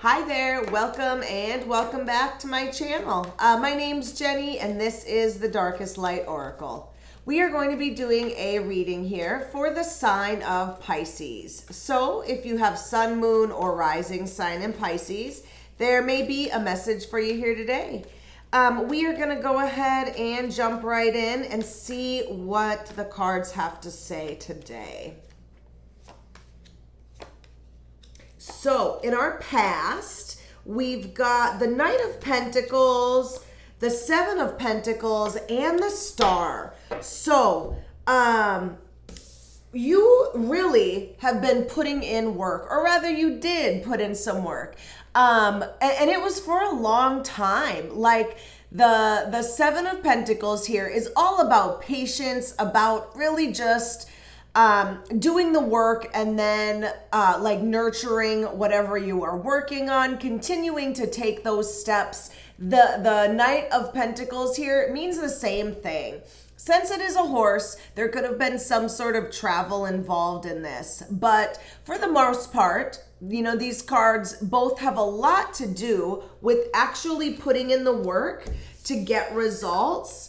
Hi there, welcome back to my channel. My name's Jenny and this is the Darkest Light Oracle. We are going to be doing a reading here for the sign of Pisces. So if you have sun, moon, or rising sign in Pisces, there may be a message for you here today. We are going to go ahead and jump right in and see what the cards have to say today. So in our past, we've got the Knight of Pentacles, the Seven of Pentacles, and the Star. So you really have been putting in work, or rather you did put in some work. And it was for a long time. Like the Seven of Pentacles here is all about patience, about really just doing the work and then like nurturing whatever you are working on, continuing to take those steps. The Knight of Pentacles here means the same thing. Since it is a horse, there could have been some sort of travel involved in this. But for the most part, you know, these cards both have a lot to do with actually putting in the work to get results.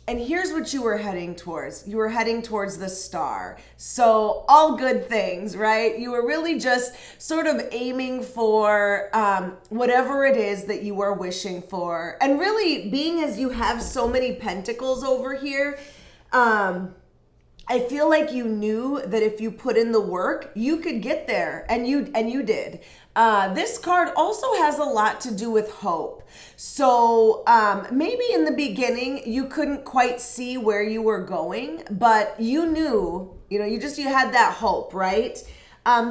And here's what you were heading towards. You were heading towards the Star. So all good things, right? You were really just sort of aiming for whatever it is that you were wishing for. And really, being as you have so many pentacles over here, I feel like you knew that if you put in the work, you could get there, and you did. This card also has a lot to do with hope. So maybe in the beginning you couldn't quite see where you were going, but you knew, you had that hope, right?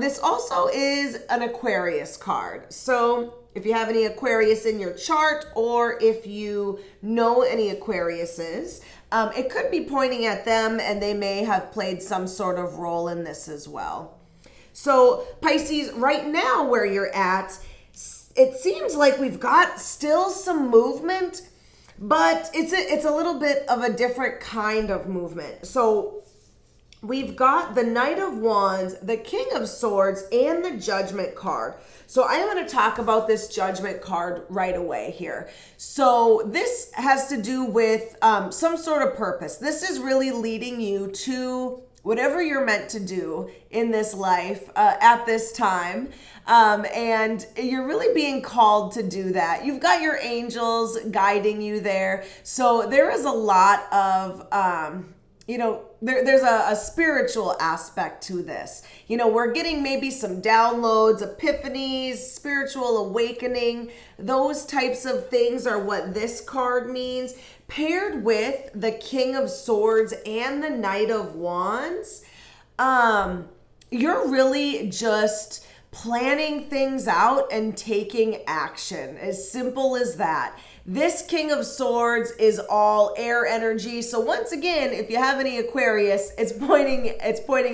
This also is an Aquarius card. So if you have any Aquarius in your chart, or if you know any Aquariuses, it could be pointing at them, and they may have played some sort of role in this as well. So Pisces, right now where you're at, it seems like we've got still some movement, but it's a little bit of a different kind of movement. So we've got the Knight of Wands, the King of Swords, and the Judgment card. So I'm going to talk about this Judgment card right away here. So this has to do with some sort of purpose. This is really leading you to whatever you're meant to do in this life at this time. And you're really being called to do that. You've got your angels guiding you there. So there is a lot of, there's a spiritual aspect to this. We're getting maybe some downloads, epiphanies, spiritual awakening. Those types of things are what this card means. Paired with the King of Swords and the Knight of Wands, you're really just planning things out and taking action. As simple as that. This King of Swords is all air energy. So once again, if you have any Aquarius, it's pointing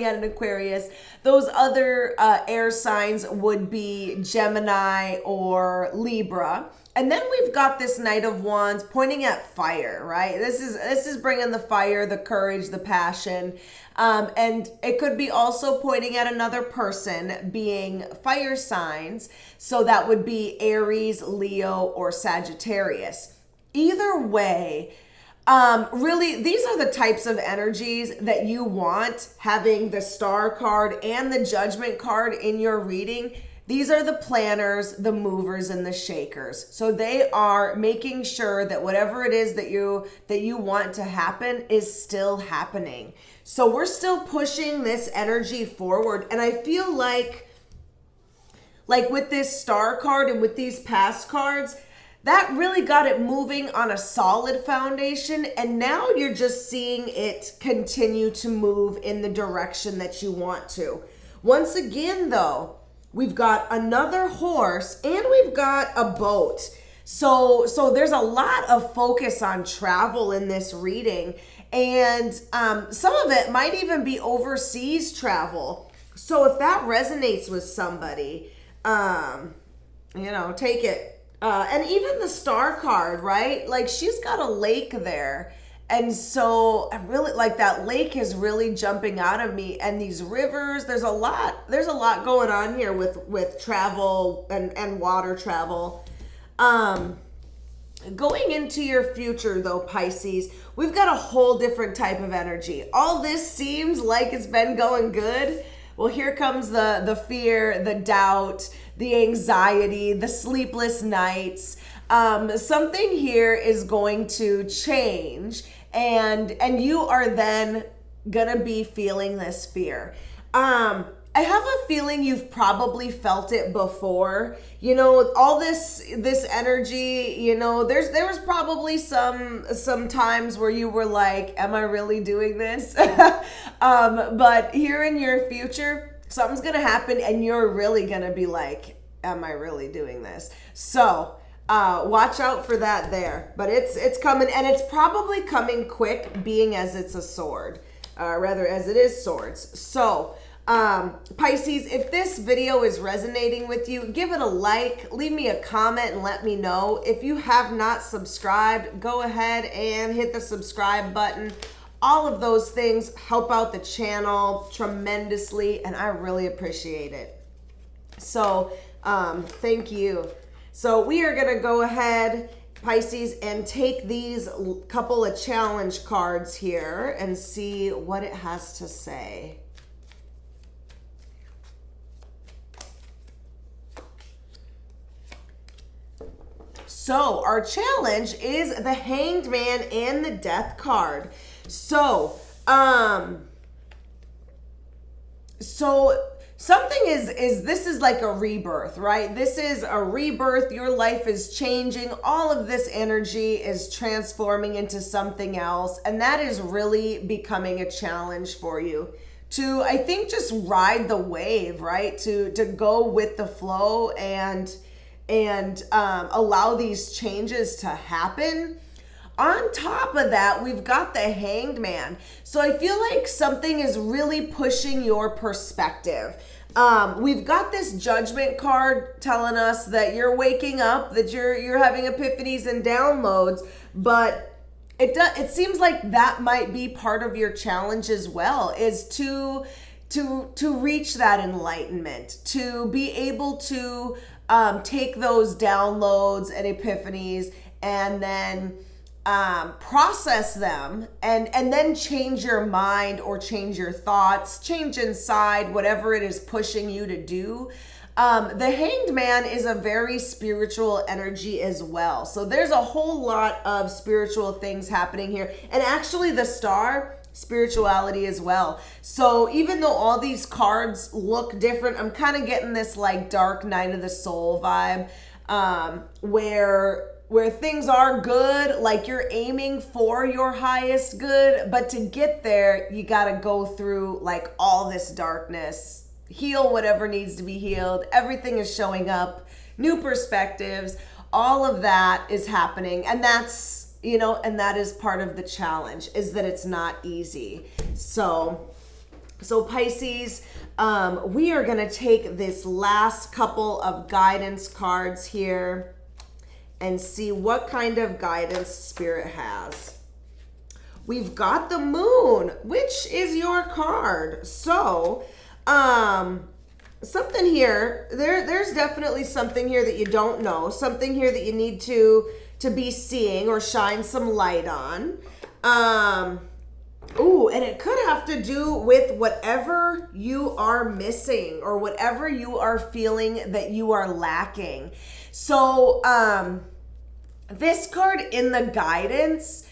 at an Aquarius. Those other air signs would be Gemini or Libra. And then we've got this Knight of Wands pointing at fire, right? This is bringing the fire, the courage, the passion. And it could be also pointing at another person, being fire signs. So that would be Aries, Leo, or Sagittarius. Either way, really, these are the types of energies that you want, having the Star card and the Judgment card in your reading. These are the planners, the movers, and the shakers. So they are making sure that whatever it is that you want to happen is still happening. So we're still pushing this energy forward. And I feel like with this Star card and with these past cards, that really got it moving on a solid foundation. And now you're just seeing it continue to move in the direction that you want to. Once again, though, we've got another horse and we've got a boat. So there's a lot of focus on travel in this reading. And some of it might even be overseas travel. So if that resonates with somebody, take it. And even the Star card, right? Like she's got a lake there. And so I'm really like, that lake is really jumping out of me, and these rivers, there's a lot going on here with travel and water travel. Going into your future though, Pisces, we've got a whole different type of energy. All this seems like it's been going good. Well, here comes the fear, the doubt, the anxiety, the sleepless nights. Something here is going to change, and you are then gonna be feeling this fear. I have a feeling you've probably felt it before. You know, all this energy, you know, there was probably some times where you were like, am I really doing this? But here in your future, something's gonna happen and you're really gonna be like, am I really doing this? So watch out for that there. But it's coming, and it's probably coming quick, being as it's a sword, rather as it is swords. So Pisces, if this video is resonating with you, give it a like, leave me a comment and let me know. If you have not subscribed, go ahead and hit the subscribe button. All of those things help out the channel tremendously, and I really appreciate it. So thank you. So we are gonna go ahead, Pisces, and take these couple of challenge cards here and see what it has to say. So our challenge is the Hanged Man and the Death card. So something is this is like a rebirth, right? This is a rebirth. Your life is changing. All of this energy is transforming into something else, and that is really becoming a challenge for you to, I think, just ride the wave, right? To go with the flow and allow these changes to happen. On top of that, we've got the Hanged Man. So I feel like something is really pushing your perspective. We've got this Judgment card telling us that you're waking up, that you're having epiphanies and downloads, but it seems like that might be part of your challenge as well, is to reach that enlightenment, to be able to take those downloads and epiphanies and then process them and then change your mind or change your thoughts, change inside, whatever it is pushing you to do. The Hanged Man is a very spiritual energy as well. So there's a whole lot of spiritual things happening here. And actually the Star, spirituality as well. So even though all these cards look different, I'm kind of getting this like dark night of the soul vibe, where things are good, like you're aiming for your highest good, but to get there, you got to go through like all this darkness, heal whatever needs to be healed. Everything is showing up, new perspectives, all of that is happening. And that's, you know, and that is part of the challenge, is that it's not easy. So Pisces, we are going to take this last couple of guidance cards here and see what kind of guidance Spirit has. We've got the Moon, which is your card. So, something here, there's definitely something here that you don't know, something here that you need to be seeing or shine some light on. Ooh, and it could have to do with whatever you are missing or whatever you are feeling that you are lacking. So, this card in the guidance,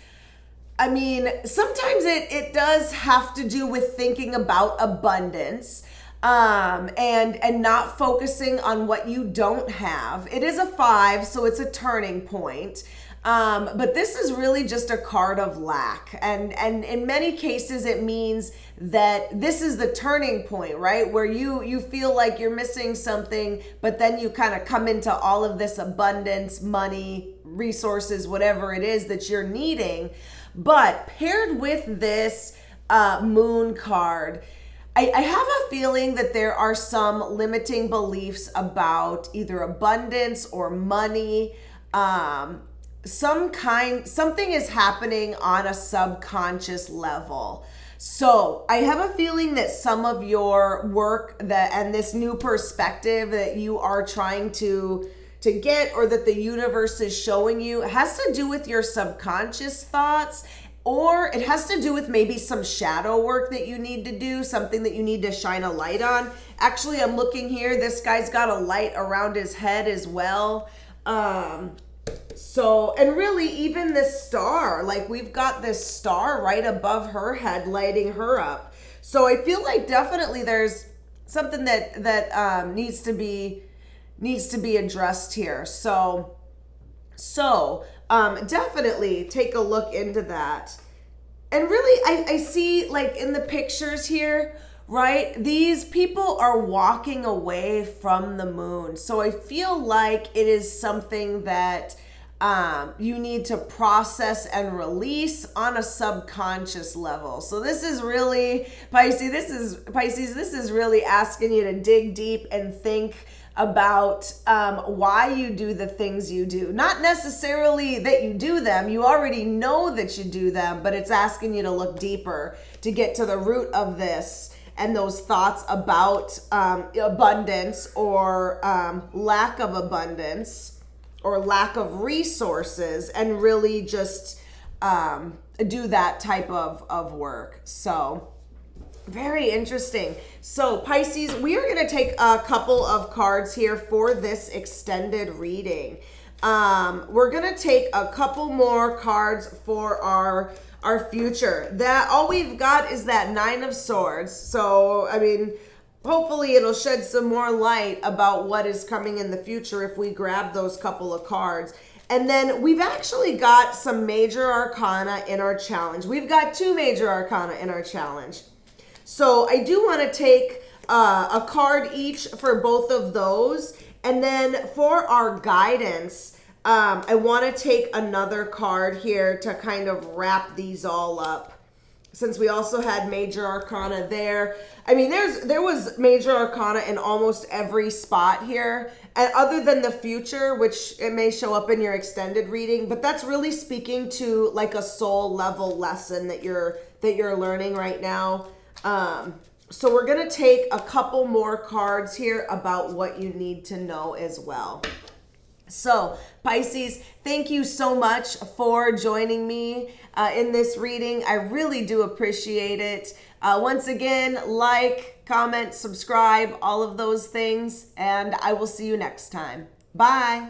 I mean, sometimes it does have to do with thinking about abundance, and not focusing on what you don't have. It is a 5, so it's a turning point. But this is really just a card of lack. And in many cases, it means that this is the turning point, right? Where you feel like you're missing something, but then you kind of come into all of this abundance, money, resources, whatever it is that you're needing. But paired with this Moon card, I have a feeling that there are some limiting beliefs about either abundance or money, something is happening on a subconscious level. So I have a feeling that some of your work and this new perspective that you are trying to get, or that the universe is showing you, has to do with your subconscious thoughts, or it has to do with maybe some shadow work that you need to do, something that you need to shine a light on. Actually, I'm looking here, this guy's got a light around his head as well. So, and really even this star, like we've got this star right above her head lighting her up. So I feel like definitely there's something that needs to be addressed here. So definitely take a look into that. And really, I see, like in the pictures here, right? These people are walking away from the moon. So I feel like it is something that you need to process and release on a subconscious level. So this is really, Pisces, this is really asking you to dig deep and think about why you do the things you do. Not necessarily that you do them. You already know that you do them, but it's asking you to look deeper to get to the root of this and those thoughts about abundance, or lack of abundance, or lack of resources, and really just do that type of work. So very interesting. So Pisces, we are going to take a couple of cards here for this extended reading. We're going to take a couple more cards for our future. That all we've got is that Nine of Swords. So, I mean, hopefully it'll shed some more light about what is coming in the future if we grab those couple of cards. And then we've actually got some major arcana in our challenge. We've got 2 major arcana in our challenge. So I do want to take a card each for both of those. And then for our guidance, I want to take another card here to kind of wrap these all up, since we also had major arcana there. I mean, there was major arcana in almost every spot here, and other than the future, which it may show up in your extended reading, but that's really speaking to like a soul level lesson that you're learning right now. So we're going to take a couple more cards here about what you need to know as well. So Pisces, thank you so much for joining me in this reading. I really do appreciate it. Once again, like, comment, subscribe, all of those things, and I will see you next time. Bye.